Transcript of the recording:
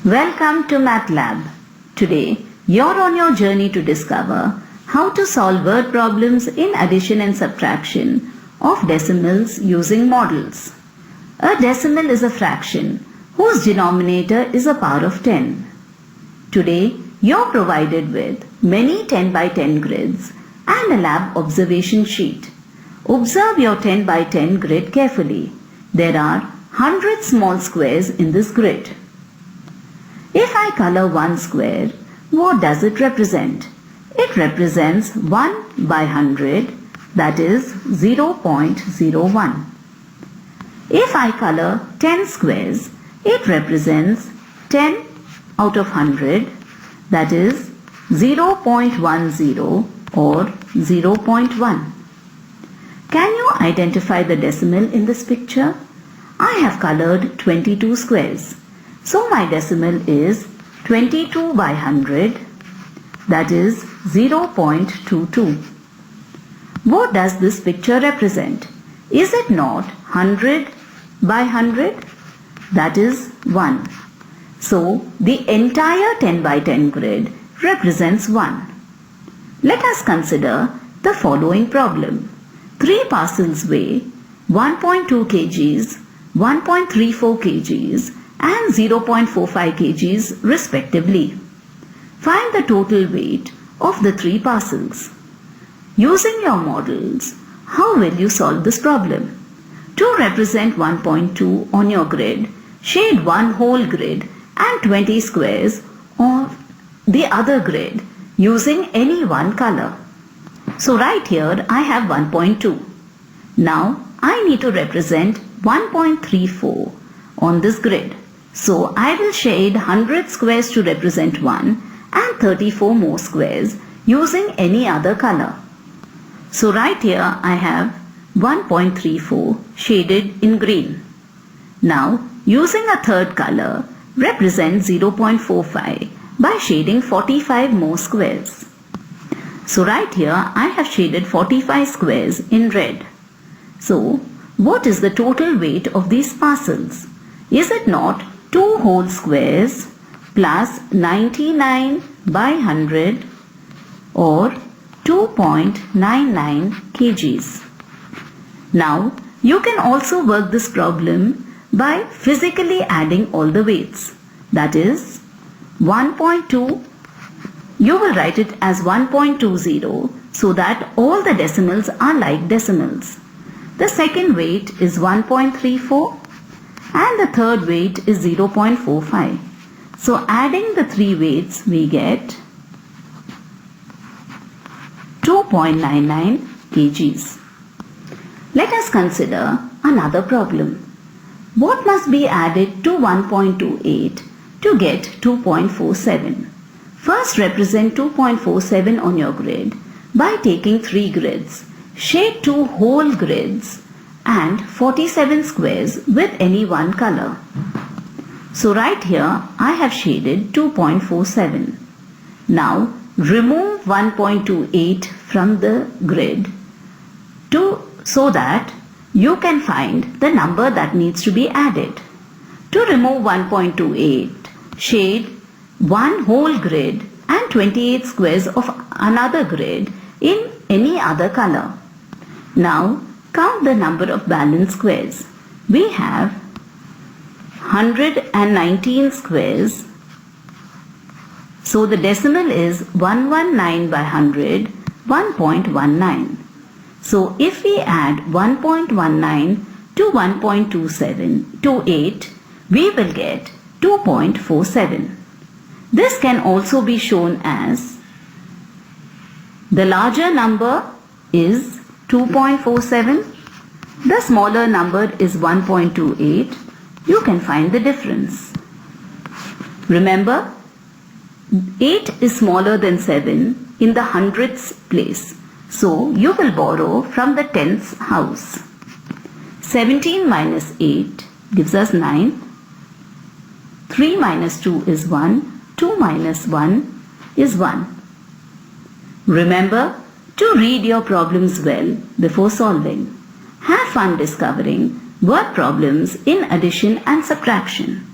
Welcome to MATLAB. Today, you're on your journey to discover how to solve word problems in addition and subtraction of decimals using models. A decimal is a fraction whose denominator is a power of 10. Today, you're provided with many 10 by 10 grids and a lab observation sheet. Observe your 10 by 10 grid carefully. There are 100 small squares in this grid. If I color one square, what does it represent? It represents 1 by 100, that is 0.01. If I color 10 squares, it represents 10 out of 100, that is 0.10 or 0.1. Can you identify the decimal in this picture? I have colored 22 squares. So my decimal is 22 by 100, that is 0.22. What does this picture represent? Is it not 100 by 100? That is 1. So the entire 10 by 10 grid represents 1. Let us consider the following problem. 3 parcels weigh 1.2 kgs, 1.34 kgs and 0.45 kgs respectively. Find the total weight of the 3 parcels. Using your models, how will you solve this problem? To represent 1.2 on your grid, shade one whole grid and 20 squares on the other grid using any one color. So right here I have 1.2. Now I need to represent 1.34 on this grid. So I will shade 100 squares to represent 1 and 34 more squares using any other color. So right here I have 1.34 shaded in green. Now using a third color, represent 0.45 by shading 45 more squares. So right here I have shaded 45 squares in red. So what is the total weight of these parcels? Is it not 2 whole squares plus 99 by 100 or 2.99 kgs? Now you can also work this problem by physically adding all the weights. That is 1.2, you will write it as 1.20 so that all the decimals are like decimals. The second weight is 1.34 and the third weight is 0.45. So adding the 3 weights we get 2.99 kgs. Let us consider another problem. What must be added to 1.28 to get 2.47? First represent 2.47 on your grid by taking 3 grids. Shade 2 whole grids and 47 squares with any one color. So right here I have shaded 2.47. Now remove 1.28 from the grid so that you can find the number that needs to be added. To remove 1.28, shade one whole grid and 28 squares of another grid in any other color. Now count the number of balanced squares. We have 119 squares. So the decimal is 119 by 100, 1.19. So if we add 1.19 to 1.28, we will get 2.47. This can also be shown as the larger number is 2.47, the smaller number is 1.28. You can find the difference. Remember, 8 is smaller than 7 in the hundredths place. So you will borrow from the tenths house. 17 minus 8 gives us 9. 3 minus 2 is 1. 2 minus 1 is 1. Remember to read your problems well before solving. Have fun discovering word problems in addition and subtraction.